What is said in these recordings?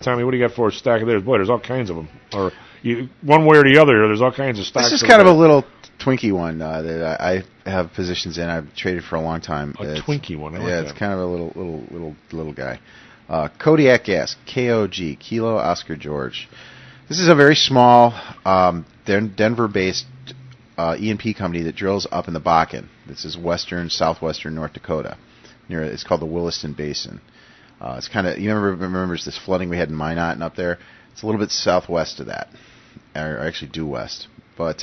Tommy, what do you got for a stack of theirs? Boy, there's all kinds of them. Or one way or the other, there's all kinds of stocks. This is kind of a little Twinkie one that I have positions in. I've traded for a long time. Twinkie one. I like yeah, that. It's kind of a little guy. Kodiak Gas, KOG, Kilo Oscar George. This is a very small Denver-based E&P company that drills up in the Bakken. This is southwestern North Dakota. It's called the Williston Basin. It's kind of, you remember this flooding we had in Minot up there? It's a little bit southwest of that, or actually due west. But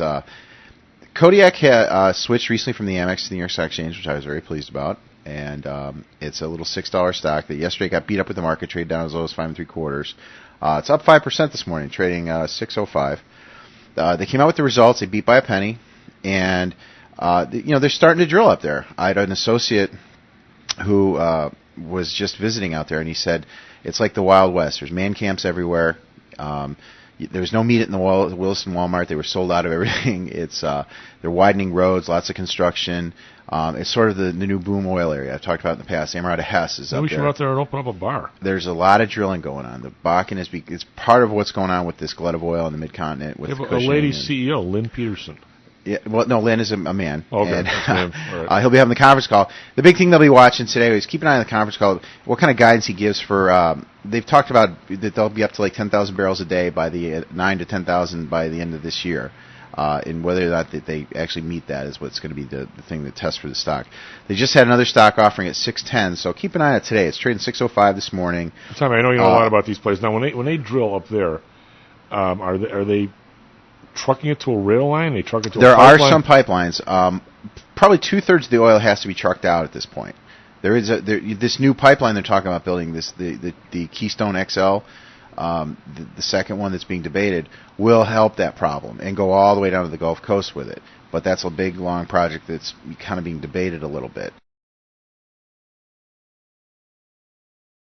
Kodiak switched recently from the Amex to the New York Stock Exchange, which I was very pleased about. And it's a little $6 stock that yesterday got beat up with the market, traded down as low as 5 3/4. It's up 5% this morning, trading 6.05. They came out with the results. They beat by a penny, and they're starting to drill up there. I had an associate who was just visiting out there, and he said it's like the Wild West. There's man camps everywhere. There was no meat in the Williston Walmart. They were sold out of everything. They're widening roads, lots of construction. It's sort of the new boom oil area I've talked about in the past. Amarada Hess is up there. We should go out there and open up a bar. There's a lot of drilling going on. The Bakken it's part of what's going on with this glut of oil in the Mid-Continent. With a lady CEO, Lynn Peterson. Yeah, well, no, Lynn is a man. Okay. And, right. He'll be having the conference call. The big thing they'll be watching today is keep an eye on the conference call. What kind of guidance he gives for? They've talked about that they'll be up to like 10,000 barrels a day by the 9 to 10,000 by the end of this year. And whether or not that they actually meet that is what's going to be the thing that tests for the stock. They just had another stock offering at 610, so keep an eye on it today. It's trading 605 this morning. Tommy, I know you know a lot about these places. Now, when they drill up there, are they trucking it to a rail line? They truck it to a pipeline? There are some pipelines. Probably 2/3 of the oil has to be trucked out at this point. There is this new pipeline they're talking about building. The Keystone XL, the second one that's being debated, will help that problem and go all the way down to the Gulf Coast with it. But that's a big, long project that's kind of being debated a little bit.